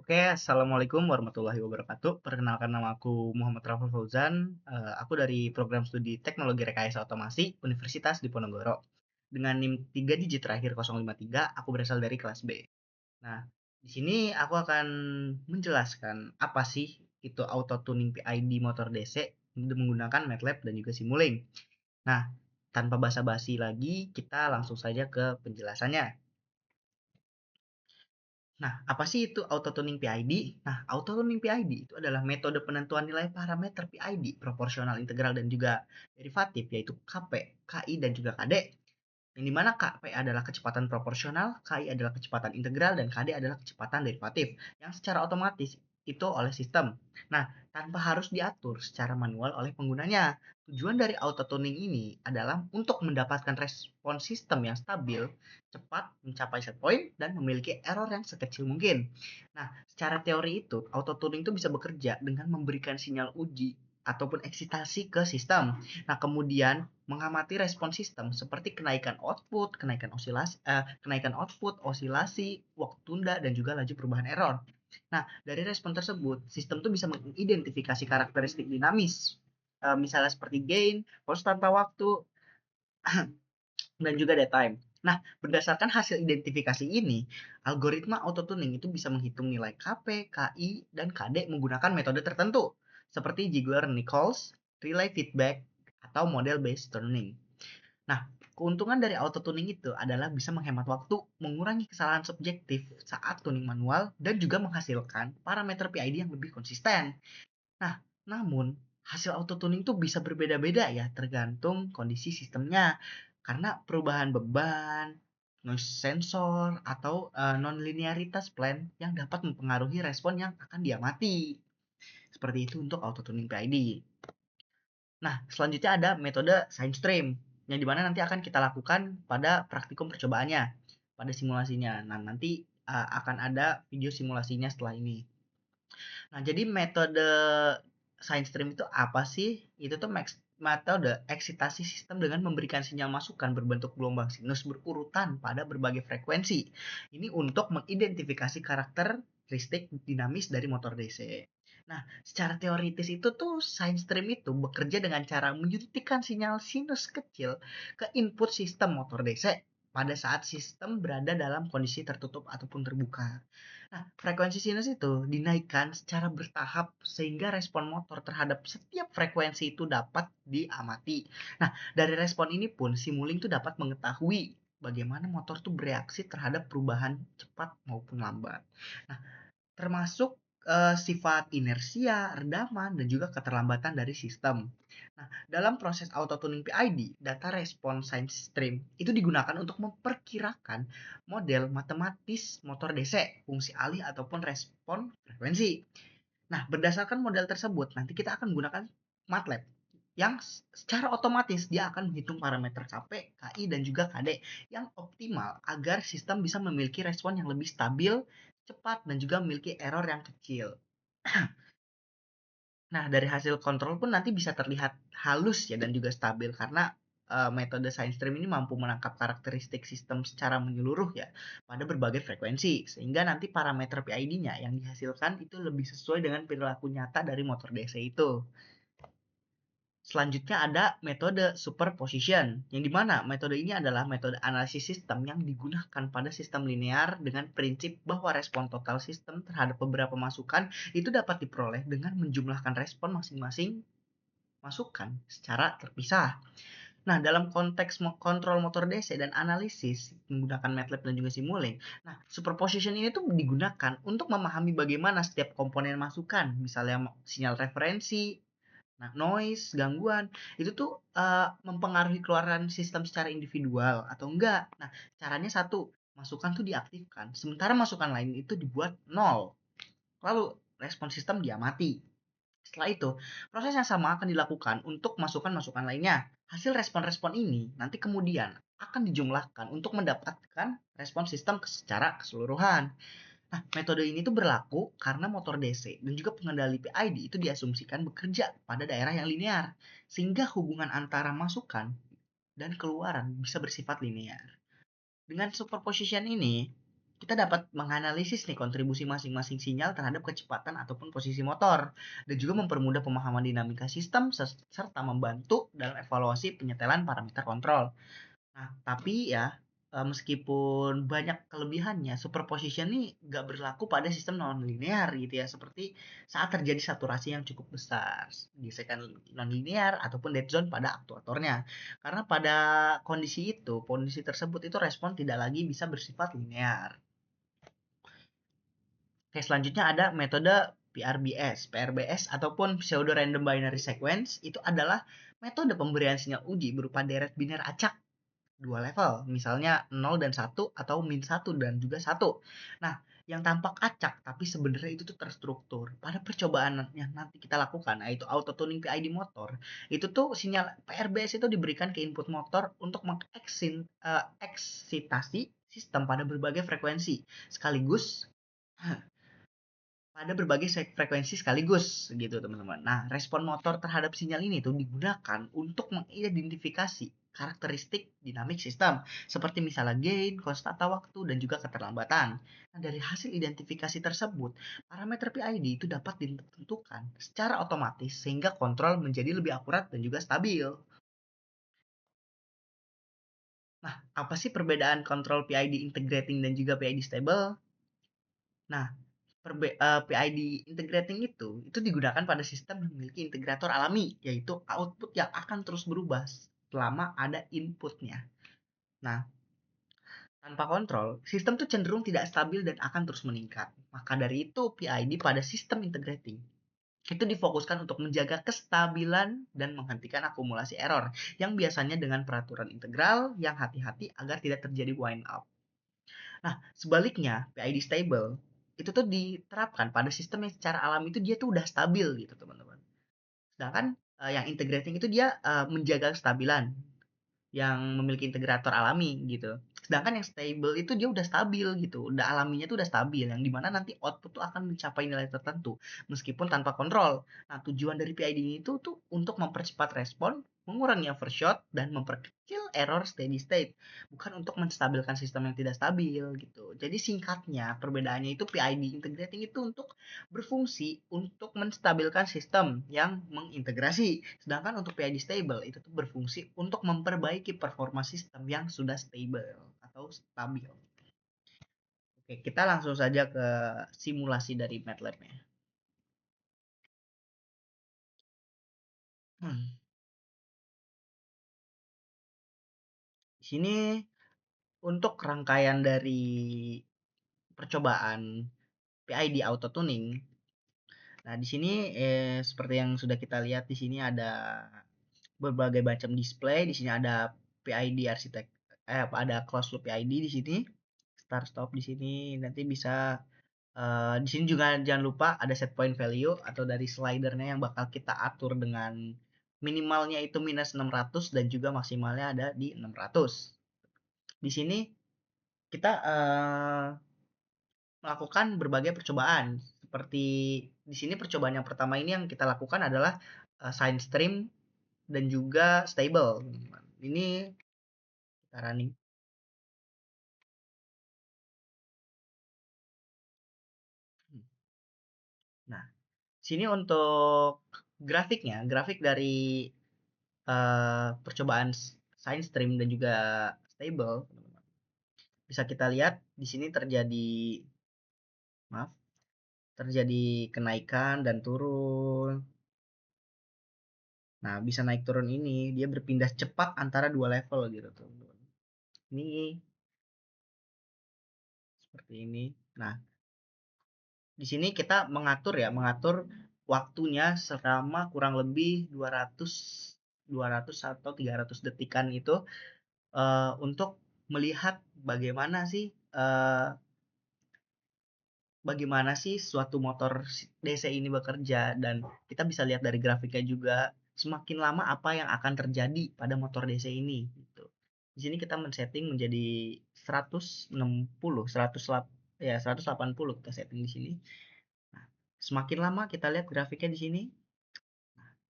Oke, Assalamualaikum warahmatullahi wabarakatuh. Perkenalkan nama aku Muhammad Raful Fauzan. Aku dari program studi Teknologi Rekayasa Otomasi Universitas Diponegoro. Dengan NIM 3 digit terakhir 053, aku berasal dari kelas B. Nah, di sini aku akan menjelaskan apa sih itu auto tuning PID motor DC menggunakan MATLAB dan juga Simulink. Nah, tanpa basa-basi lagi, kita langsung saja ke penjelasannya. Nah, apa sih itu auto tuning PID? Nah, auto tuning PID itu adalah metode penentuan nilai parameter PID, proporsional integral dan juga derivatif, yaitu KP, KI dan juga KD. Yang dimana KP adalah kecepatan proporsional, KI adalah kecepatan integral, dan KD adalah kecepatan derivatif yang secara otomatis itu oleh sistem. Nah, tanpa harus diatur secara manual oleh penggunanya. Tujuan dari auto tuning ini adalah untuk mendapatkan respon sistem yang stabil, cepat, mencapai set point, dan memiliki error yang sekecil mungkin. Nah, secara teori itu, auto tuning itu bisa bekerja dengan memberikan sinyal uji ataupun eksitasi ke sistem. Nah, kemudian mengamati respon sistem seperti kenaikan output, osilasi, waktu tunda, dan juga laju perubahan error. Nah, dari respon tersebut, sistem tuh bisa mengidentifikasi karakteristik dinamis, misalnya seperti gain, pulse tanpa waktu, dan juga dead time. Nah, berdasarkan hasil identifikasi ini, algoritma auto tuning itu bisa menghitung nilai KP, KI, dan KD menggunakan metode tertentu, seperti Ziegler-Nichols, relay feedback, atau model based tuning. Nah, keuntungan dari auto tuning itu adalah bisa menghemat waktu, mengurangi kesalahan subjektif saat tuning manual, dan juga menghasilkan parameter PID yang lebih konsisten. Nah, namun hasil auto tuning itu bisa berbeda-beda ya, tergantung kondisi sistemnya. Karena perubahan beban, noise sensor, atau non-linearitas plan yang dapat mempengaruhi respon yang akan diamati. Seperti itu untuk auto tuning PID. Nah, selanjutnya ada metode science stream, yang dimana nanti akan kita lakukan pada praktikum percobaannya, pada simulasinya. Nah, nanti akan ada video simulasinya setelah ini. Nah, jadi metode science stream itu apa sih? Itu tuh metode eksitasi sistem dengan memberikan sinyal masukan berbentuk gelombang sinus berurutan pada berbagai frekuensi. Ini untuk mengidentifikasi karakteristik dinamis dari motor DC. Nah, secara teoritis itu tuh science stream itu bekerja dengan cara menyuntikkan sinyal sinus kecil ke input sistem motor DC pada saat sistem berada dalam kondisi tertutup ataupun terbuka. Nah, frekuensi sinus itu dinaikkan secara bertahap sehingga respon motor terhadap setiap frekuensi itu dapat diamati. Nah, dari respon ini pun Simulink tuh dapat mengetahui bagaimana motor tuh bereaksi terhadap perubahan cepat maupun lambat. Nah, termasuk sifat inersia, redaman, dan juga keterlambatan dari sistem. Nah, dalam proses auto tuning PID, data respon science stream itu digunakan untuk memperkirakan model matematis motor DC, fungsi alih ataupun respon frekuensi. Nah, berdasarkan model tersebut, nanti kita akan menggunakan MATLAB yang secara otomatis dia akan menghitung parameter KP, KI, dan juga KD yang optimal agar sistem bisa memiliki respon yang lebih stabil, cepat, dan juga memiliki error yang kecil. Nah, dari hasil kontrol pun nanti bisa terlihat halus ya dan juga stabil karena metode science stream ini mampu menangkap karakteristik sistem secara menyeluruh ya pada berbagai frekuensi sehingga nanti parameter PID-nya yang dihasilkan itu lebih sesuai dengan perilaku nyata dari motor DC itu. Selanjutnya ada metode superposition, yang dimana metode ini adalah metode analisis sistem yang digunakan pada sistem linear dengan prinsip bahwa respon total sistem terhadap beberapa masukan itu dapat diperoleh dengan menjumlahkan respon masing-masing masukan secara terpisah. Nah, dalam konteks kontrol motor DC dan analisis menggunakan MATLAB dan juga Simulink, nah superposition ini tuh digunakan untuk memahami bagaimana setiap komponen masukan, misalnya sinyal referensi, nah, noise, gangguan, itu tuh mempengaruhi keluaran sistem secara individual atau enggak. Nah, caranya satu, masukan tuh diaktifkan, sementara masukan lain itu dibuat nol. Lalu respon sistem diamati. Setelah itu, proses yang sama akan dilakukan untuk masukan-masukan lainnya. Hasil respon-respon ini nanti kemudian akan dijumlahkan untuk mendapatkan respon sistem secara keseluruhan. Nah, metode ini tuh berlaku karena motor DC dan juga pengendali PID itu diasumsikan bekerja pada daerah yang linear, sehingga hubungan antara masukan dan keluaran bisa bersifat linear. Dengan superposition ini, kita dapat menganalisis nih kontribusi masing-masing sinyal terhadap kecepatan ataupun posisi motor dan juga mempermudah pemahaman dinamika sistem serta membantu dalam evaluasi penyetelan parameter kontrol. Nah, tapi ya, meskipun banyak kelebihannya, superposition ini nggak berlaku pada sistem non-linear gitu ya, seperti saat terjadi saturasi yang cukup besar, gesekan non-linear ataupun dead zone pada aktuatornya. Karena pada kondisi tersebut itu respon tidak lagi bisa bersifat linear. Oke, selanjutnya ada metode PRBS. PRBS ataupun pseudo random binary sequence itu adalah metode pemberian sinyal uji berupa deret biner acak dua level, misalnya 0 dan 1 atau min 1 dan juga 1. Nah, yang tampak acak tapi sebenarnya itu tuh terstruktur. Pada percobaan yang nanti kita lakukan, yaitu auto tuning PID motor, itu tuh sinyal PRBS itu diberikan ke input motor untuk mengeksitasi sistem pada berbagai frekuensi sekaligus pada berbagai frekuensi sekaligus gitu teman-teman. Nah, respon motor terhadap sinyal ini tuh digunakan untuk mengidentifikasi karakteristik dinamik sistem seperti misalnya gain, konstanta waktu, dan juga keterlambatan. Nah, dari hasil identifikasi tersebut, parameter PID itu dapat ditentukan secara otomatis sehingga kontrol menjadi lebih akurat dan juga stabil. Nah, apa sih perbedaan kontrol PID integrating dan juga PID stable? Nah, PID integrating itu digunakan pada sistem yang memiliki integrator alami, yaitu output yang akan terus berubah selama ada inputnya. Nah, tanpa kontrol, sistem tuh cenderung tidak stabil dan akan terus meningkat. Maka dari itu, PID pada sistem integrating itu difokuskan untuk menjaga kestabilan dan menghentikan akumulasi error yang biasanya dengan peraturan integral yang hati-hati agar tidak terjadi wind up. Nah, sebaliknya, PID stable itu tuh diterapkan pada sistem yang secara alami itu dia tuh udah stabil gitu, teman-teman. Sedangkan yang integrating itu dia menjaga kestabilan yang memiliki integrator alami gitu. Sedangkan yang stable itu dia udah stabil gitu, udah alaminya tuh udah stabil, yang dimana nanti output tuh akan mencapai nilai tertentu meskipun tanpa kontrol. Nah, tujuan dari PID ini tuh untuk mempercepat respon, mengurangi overshot, dan memperkecil error steady state, bukan untuk menstabilkan sistem yang tidak stabil gitu. Jadi singkatnya perbedaannya itu PID integrating itu untuk berfungsi untuk menstabilkan sistem yang mengintegrasi. Sedangkan untuk PID stable itu tuh berfungsi untuk memperbaiki performa sistem yang sudah stable atau stabil. Oke, kita langsung saja ke simulasi dari MATLAB-nya. Di sini untuk rangkaian dari percobaan PID auto tuning. Nah, di sini seperti yang sudah kita lihat di sini ada berbagai macam display. Di sini ada PID arsitek, ada closed loop PID di sini, start stop di sini. Nanti bisa di sini juga jangan lupa ada set point value atau dari slidernya yang bakal kita atur dengan minimalnya itu minus 600 dan juga maksimalnya ada di 600. Di sini kita melakukan berbagai percobaan. Seperti di sini percobaan yang pertama ini yang kita lakukan adalah sine stream dan juga stable. Ini kita running. Nah, sini untuk grafiknya, grafik dari percobaan sine stream dan juga stable, bisa kita lihat di sini terjadi kenaikan dan turun. Nah, bisa naik turun ini dia berpindah cepat antara dua level gitu tuh. Ini seperti ini. Nah, di sini kita mengatur waktunya selama kurang lebih 200 atau 300 detikan itu untuk melihat bagaimana sih suatu motor DC ini bekerja, dan kita bisa lihat dari grafiknya juga semakin lama apa yang akan terjadi pada motor DC ini gitu. Di sini kita men-setting menjadi 160, 180 kita setting di sini. Nah, semakin lama kita lihat grafiknya di sini,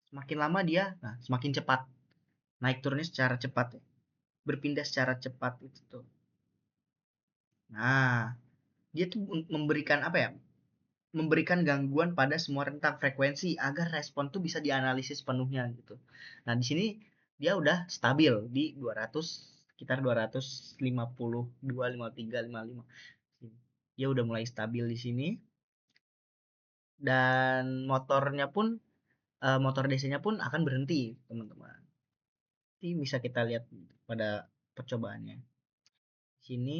semakin lama dia semakin cepat. Naik turunnya secara cepat, berpindah secara cepat itu tuh. Nah, dia tuh memberikan apa ya, memberikan gangguan pada semua rentang frekuensi agar respon tuh bisa dianalisis penuhnya gitu. Nah, di sini dia udah stabil di 200, sekitar 252, 53, 55. Dia udah mulai stabil di sini, dan motornya pun motor DC-nya pun akan berhenti, teman-teman. Ini bisa kita lihat pada percobaannya. Di sini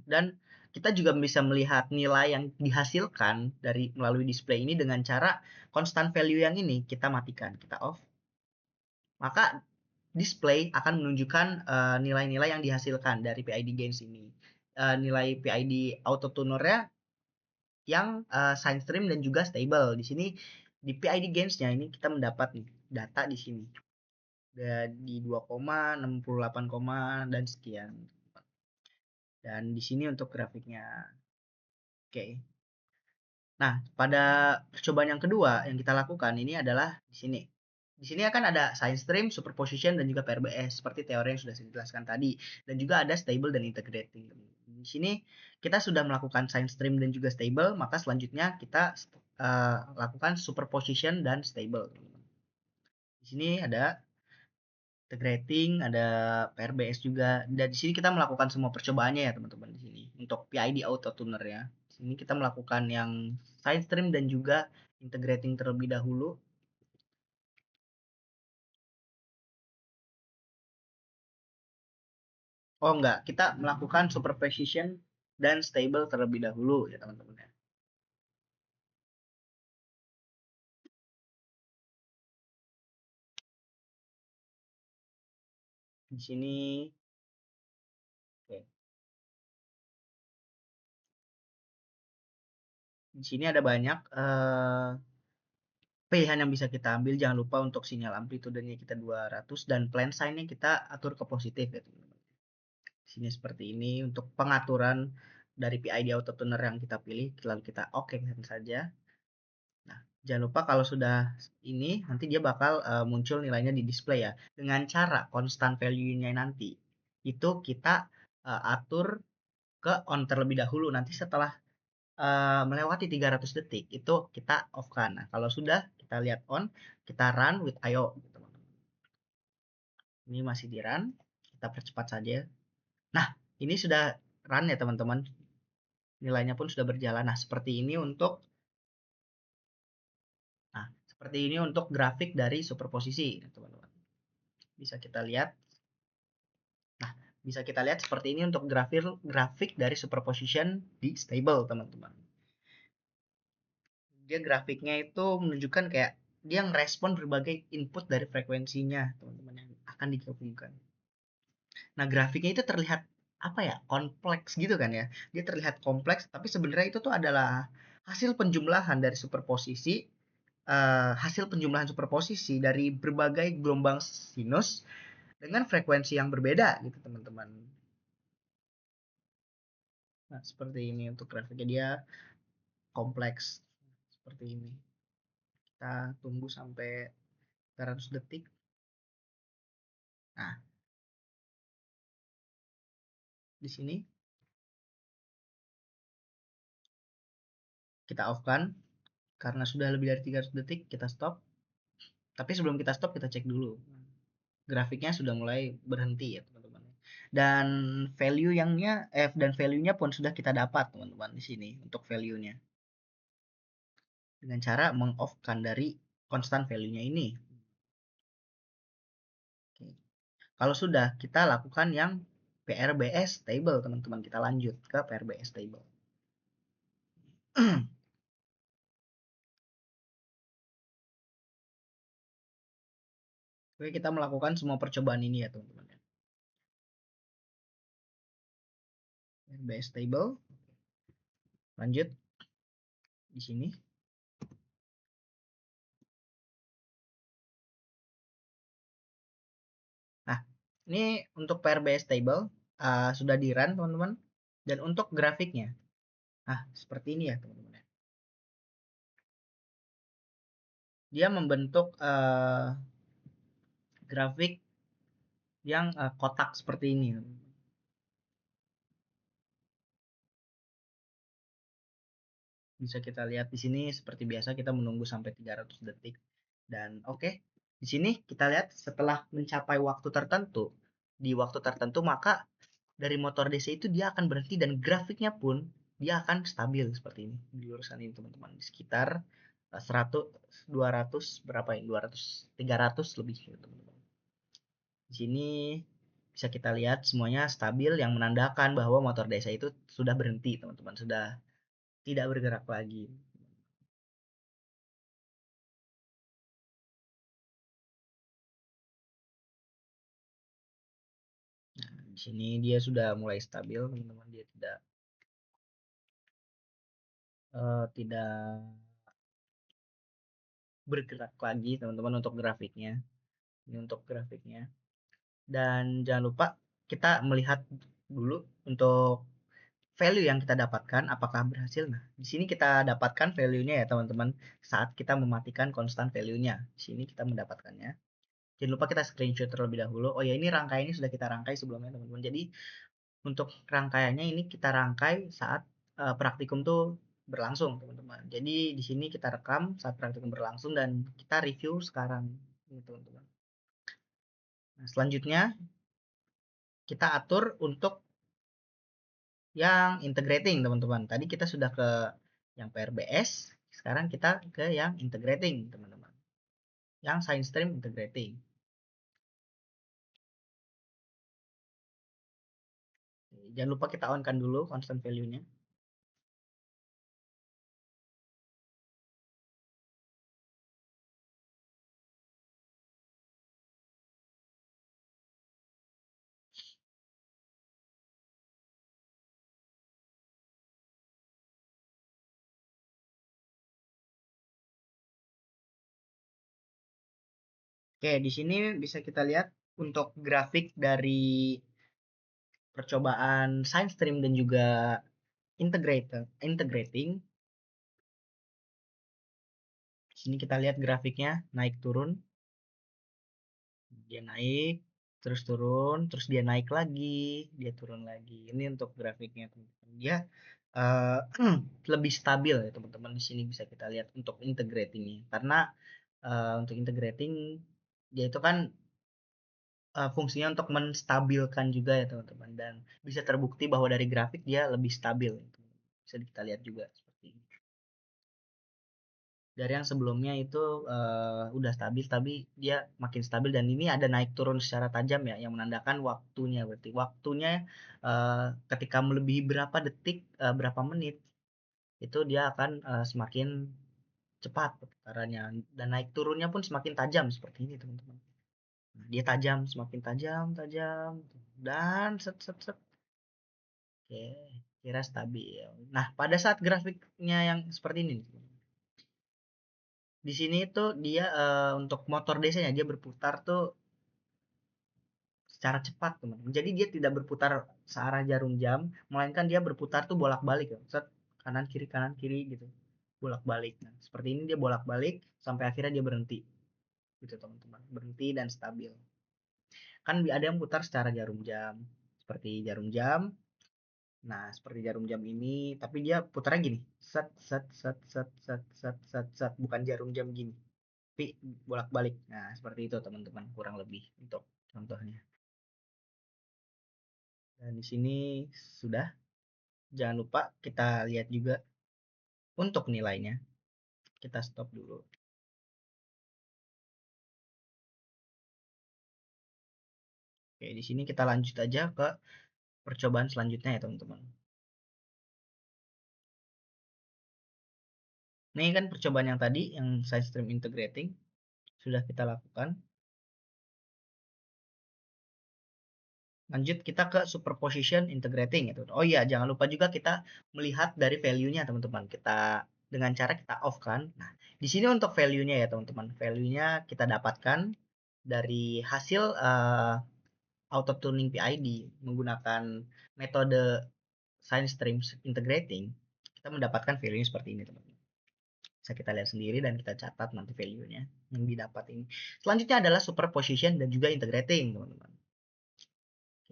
dan kita juga bisa melihat nilai yang dihasilkan dari melalui display ini dengan cara constant value yang ini kita matikan, kita off. Maka display akan menunjukkan nilai-nilai yang dihasilkan dari PID gains ini. Nilai PID auto tunernya yang sign stream dan juga stable. Di sini di PID gains-nya ini kita mendapat nih data di sini. Di 2, 68, dan sekian. Dan di sini untuk grafiknya. Oke. Nah, pada percobaan yang kedua yang kita lakukan ini adalah di sini. Di sini akan ada sine stream, superposition, dan juga PRBS seperti teori yang sudah saya jelaskan tadi. Dan juga ada stable dan integrating. Di sini kita sudah melakukan sine stream dan juga stable, maka selanjutnya kita lakukan superposition dan stable. Di sini ada integrating, ada PRBS juga. Dan di sini kita melakukan semua percobaannya ya teman-teman di sini. Untuk PID auto tuner ya. Di sini kita melakukan yang side stream dan juga integrating terlebih dahulu. Oh enggak, kita melakukan superposition dan stable terlebih dahulu ya teman-teman ya. Di sini oke. Di sini ada banyak pilihan yang bisa kita ambil. Jangan lupa untuk sinyal amplitudenya kita 200 dan plan sign-nya kita atur ke positif ya teman-teman. Di sini seperti ini untuk pengaturan dari PID auto tuner yang kita pilih, lalu kita oke saja. Nah, jangan lupa kalau sudah ini nanti dia bakal muncul nilainya di display ya. Dengan cara constant value-nya nanti itu kita atur ke on terlebih dahulu. Nanti setelah melewati 300 detik itu kita off kan. Nah, kalau sudah kita lihat on, kita run with IO. Ini masih di run, kita percepat saja. Nah, ini sudah run ya teman-teman. Nilainya pun sudah berjalan. Nah, seperti ini untuk grafik dari superposisi, teman-teman. Bisa kita lihat. Nah, bisa kita lihat seperti ini untuk grafik dari superposition di stable, teman-teman. Dia grafiknya itu menunjukkan kayak dia ngerespon berbagai input dari frekuensinya, teman-teman, yang akan digabungkan. Nah, grafiknya itu terlihat apa ya? Kompleks gitu kan ya. Dia terlihat kompleks, tapi sebenarnya itu tuh adalah hasil penjumlahan dari superposisi hasil penjumlahan superposisi dari berbagai gelombang sinus dengan frekuensi yang berbeda gitu teman-teman. Nah, seperti ini untuk grafiknya, dia kompleks seperti ini. Kita tunggu sampai 300 detik. Nah, di sini kita off kan karena sudah lebih dari 300 detik, kita stop. Tapi sebelum kita stop kita cek dulu. Grafiknya sudah mulai berhenti ya teman-teman. Dan value-nya pun sudah kita dapat teman-teman di sini untuk value-nya. Dengan cara meng-off-kan dari constant value-nya ini. Oke. Kalau sudah, kita lakukan yang PRBS table, teman-teman. Kita lanjut ke PRBS table. Oke, kita melakukan semua percobaan ini ya, teman-teman. PRBS table. Lanjut di sini. Nah, ini untuk PRBS table sudah di run, teman-teman. Dan untuk grafiknya, nah seperti ini ya, teman-teman. Dia membentuk grafik yang kotak seperti ini. Bisa kita lihat di sini seperti biasa kita menunggu sampai 300 detik. Dan oke, di sini kita lihat setelah mencapai waktu tertentu, di waktu tertentu maka dari motor DC itu dia akan berhenti dan grafiknya pun dia akan stabil seperti ini di lurusan ini teman-teman, di sekitar 100 200 berapa ya, 200 300 lebih gitu, teman-teman. Di sini bisa kita lihat semuanya stabil yang menandakan bahwa motor DC itu sudah berhenti teman-teman, sudah tidak bergerak lagi. Nah, di sini dia sudah mulai stabil teman-teman, dia tidak bergerak lagi teman-teman untuk grafiknya. Ini untuk grafiknya. Dan jangan lupa kita melihat dulu untuk value yang kita dapatkan apakah berhasil. Nah, di sini kita dapatkan value-nya ya teman-teman saat kita mematikan constant value-nya. Di sini kita mendapatkannya. Jangan lupa kita screenshot terlebih dahulu. Oh ya, ini rangkaiannya sudah kita rangkai sebelumnya teman-teman. Jadi untuk rangkaiannya ini kita rangkai saat praktikum tuh berlangsung teman-teman. Jadi di sini kita rekam saat praktikum berlangsung dan kita review sekarang ini teman-teman. Nah, selanjutnya kita atur untuk yang integrating teman-teman. Tadi kita sudah ke yang PRBS, sekarang kita ke yang integrating teman-teman. Yang science stream integrating. Jangan lupa kita on kan dulu constant value-nya. Oke, di sini bisa kita lihat untuk grafik dari percobaan science stream dan juga integrating. Di sini kita lihat grafiknya naik turun, dia naik, terus dia naik lagi, dia turun lagi. Ini untuk grafiknya teman-teman. Dia uh, lebih stabil ya teman-teman. Di sini bisa kita lihat untuk integratingnya. Karena untuk integrating dia itu kan fungsinya untuk menstabilkan juga ya teman-teman, dan bisa terbukti bahwa dari grafik dia lebih stabil. Bisa kita lihat juga seperti ini. Dari yang sebelumnya itu udah stabil tapi dia makin stabil dan ini ada naik turun secara tajam ya yang menandakan waktunya, berarti waktunya ketika melebihi berapa detik, berapa menit itu dia akan semakin cepat perputarannya dan naik turunnya pun semakin tajam seperti ini teman-teman. Nah, dia tajam, semakin tajam tajam dan set set set. Oke, kira stabil. Nah, pada saat grafiknya yang seperti ini, di sini tuh dia untuk motor DC-nya dia berputar tuh secara cepat teman-teman. Jadi dia tidak berputar searah jarum jam, melainkan dia berputar tuh bolak-balik ya. Set kanan kiri gitu. Bolak-balik. Nah, seperti ini dia bolak-balik sampai akhirnya dia berhenti. Gitu teman-teman. Berhenti dan stabil. Kan ada yang putar secara jarum jam. Seperti jarum jam. Nah, seperti jarum jam ini, tapi dia putarnya gini. Set set set set set set set set, bukan jarum jam gini. Tapi bolak-balik. Nah, seperti itu teman-teman, kurang lebih untuk contohnya. Dan di sini sudah. Jangan lupa kita lihat juga untuk nilainya. Kita stop dulu. Oke, di sini kita lanjut aja ke percobaan selanjutnya ya teman-teman. Ini kan percobaan yang tadi, yang side stream integrating, sudah kita lakukan. Lanjut kita ke superposition integrating gitu. Oh iya, jangan lupa juga kita melihat dari value-nya teman-teman. Kita dengan cara kita off kan. Nah, di sini untuk value-nya ya teman-teman. Value-nya kita dapatkan dari hasil auto tuning PID menggunakan metode science streams integrating. Kita mendapatkan value seperti ini teman-teman. Bisa kita lihat sendiri dan kita catat nanti value-nya yang didapat ini. Selanjutnya adalah superposition dan juga integrating teman-teman.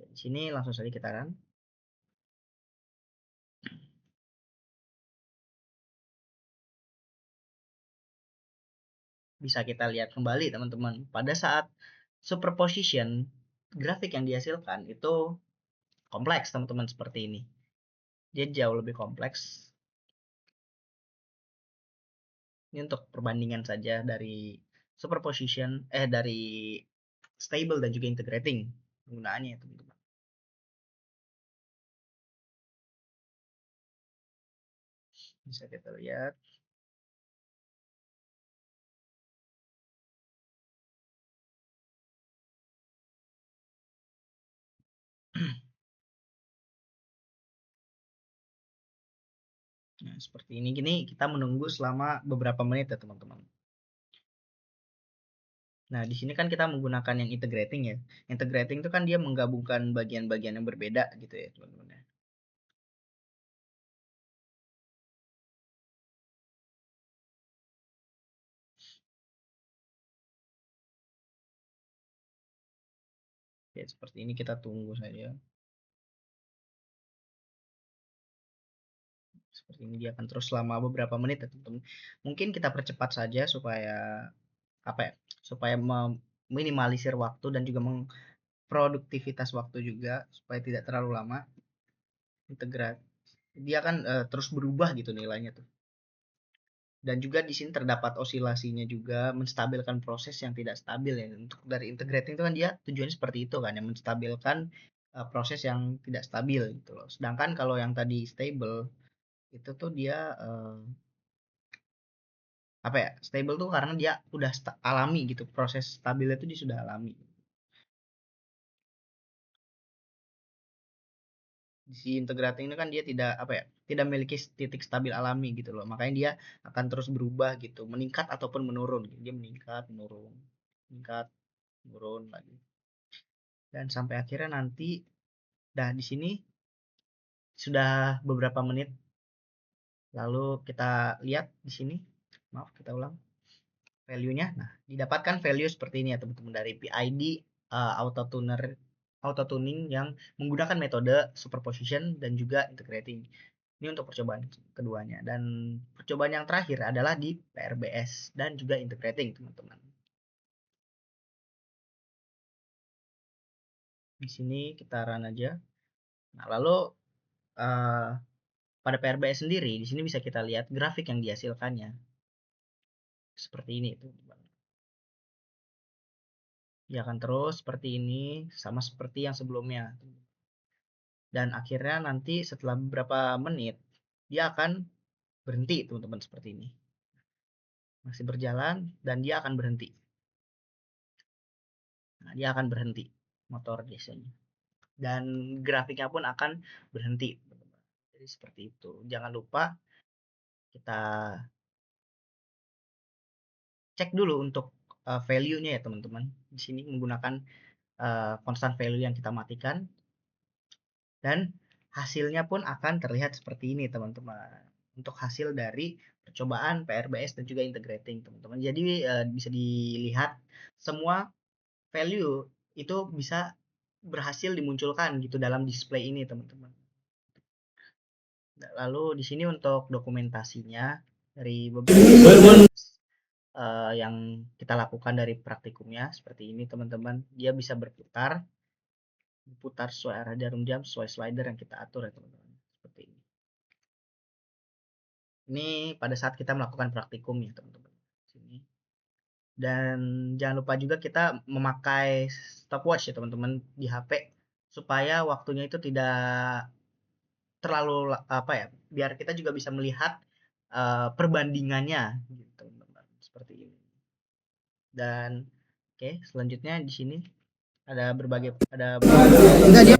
Di sini langsung saja kita run. bisa kita lihat kembali teman-teman. Pada saat superposition, grafik yang dihasilkan itu kompleks teman-teman, seperti ini. Dia jauh lebih kompleks. Ini untuk perbandingan saja dari superposition, dari stable dan juga integrating penggunaannya teman-teman. Bisa kita lihat. Nah, seperti ini. Gini kita menunggu selama beberapa menit ya teman-teman. Nah, di sini kan kita menggunakan yang integrating ya. Integrating itu kan dia menggabungkan bagian-bagian yang berbeda gitu ya teman-teman ya. Ya, seperti ini kita tunggu saja. Seperti ini dia akan terus selama beberapa menit ya teman-teman. Mungkin kita percepat saja supaya apa ya? Supaya meminimalisir waktu dan juga mengproduktivitas waktu juga supaya tidak terlalu lama. Integrat dia kan terus berubah gitu nilainya tuh. Dan juga di sini terdapat osilasinya juga, menstabilkan proses yang tidak stabil ya. Untuk dari integrating itu kan dia tujuannya seperti itu kan, yang menstabilkan proses yang tidak stabil gitu loh. Sedangkan kalau yang tadi stable itu tuh dia apa ya? Stable tuh karena dia udah alami gitu. Proses stabilnya itu dia sudah alami. Si integrating itu kan dia tidak apa ya? Tidak memiliki titik stabil alami gitu loh. Makanya dia akan terus berubah gitu, meningkat ataupun menurun. Dia meningkat, menurun, meningkat, menurun lagi. Dan sampai akhirnya nanti di sini sudah beberapa menit lalu kita lihat di sini, maaf kita ulang value-nya. Nah, didapatkan value seperti ini ya teman-teman dari PID auto tuner auto tuning yang menggunakan metode superposition dan juga integrating. Ini untuk percobaan keduanya, dan percobaan yang terakhir adalah di PRBS dan juga integrating teman-teman. Di sini kita run aja. Nah, lalu uh, pada PRBS sendiri di sini bisa kita lihat grafik yang dihasilkannya seperti ini teman-teman. Dia akan terus seperti ini sama seperti yang sebelumnya. Dan akhirnya nanti setelah beberapa menit dia akan berhenti teman-teman seperti ini. Masih berjalan dan dia akan berhenti. Nah, dia akan berhenti motor biasanya. Dan grafiknya pun akan berhenti. Jadi seperti itu. Jangan lupa kita cek dulu untuk value-nya ya teman-teman. Di sini menggunakan constant value yang kita matikan, dan hasilnya pun akan terlihat seperti ini teman-teman. Untuk hasil dari percobaan PRBS dan juga integrating teman-teman. Jadi bisa dilihat semua value itu bisa berhasil dimunculkan gitu dalam display ini teman-teman. Lalu di sini untuk dokumentasinya dari beberapa yang kita lakukan dari praktikumnya seperti ini teman-teman. Dia bisa berputar sesuai arah jarum jam sesuai slider yang kita atur ya teman-teman. Seperti ini. Ini pada saat kita melakukan praktikum ya teman-teman. Sini. Dan jangan lupa juga kita memakai stopwatch ya teman-teman di HP supaya waktunya itu tidak terlalu apa ya, biar kita juga bisa melihat perbandingannya gitu teman-teman. Seperti ini. Dan oke, selanjutnya di sini ada beberapa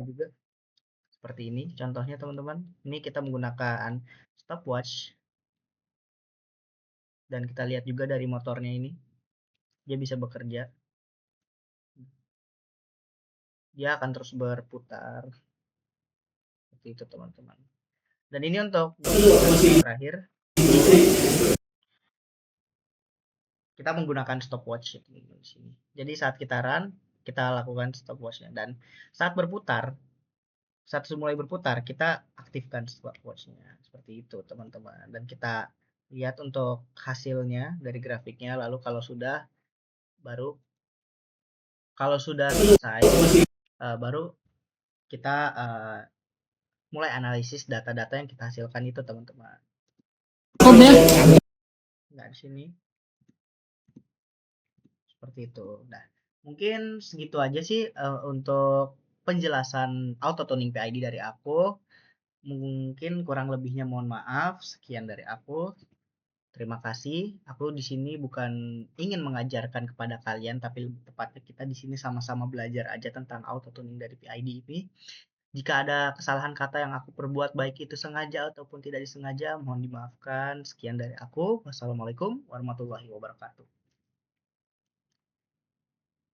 juga seperti ini contohnya teman-teman. Ini kita menggunakan stopwatch dan kita lihat juga dari motornya ini dia bisa bekerja, dia akan terus berputar seperti itu teman-teman. Dan ini untuk terakhir kita menggunakan stopwatch di sini. Jadi saat kita run kita lakukan stopwatchnya, dan saat berputar, saat mulai berputar kita aktifkan stopwatchnya seperti itu teman-teman, dan kita lihat untuk hasilnya dari grafiknya, lalu baru kalau sudah selesai, baru kita mulai analisis data-data yang kita hasilkan itu, teman-teman. Nah, di sini seperti itu. Nah, mungkin segitu aja sih untuk penjelasan auto tuning PID dari aku. Mungkin kurang lebihnya mohon maaf. Sekian dari aku. Terima kasih. Aku di sini bukan ingin mengajarkan kepada kalian, tapi lebih tepatnya kita di sini sama-sama belajar aja tentang auto tuning dari PID ini. Jika ada kesalahan kata yang aku perbuat, baik itu sengaja ataupun tidak disengaja, mohon dimaafkan. Sekian dari aku. Wassalamualaikum warahmatullahi wabarakatuh.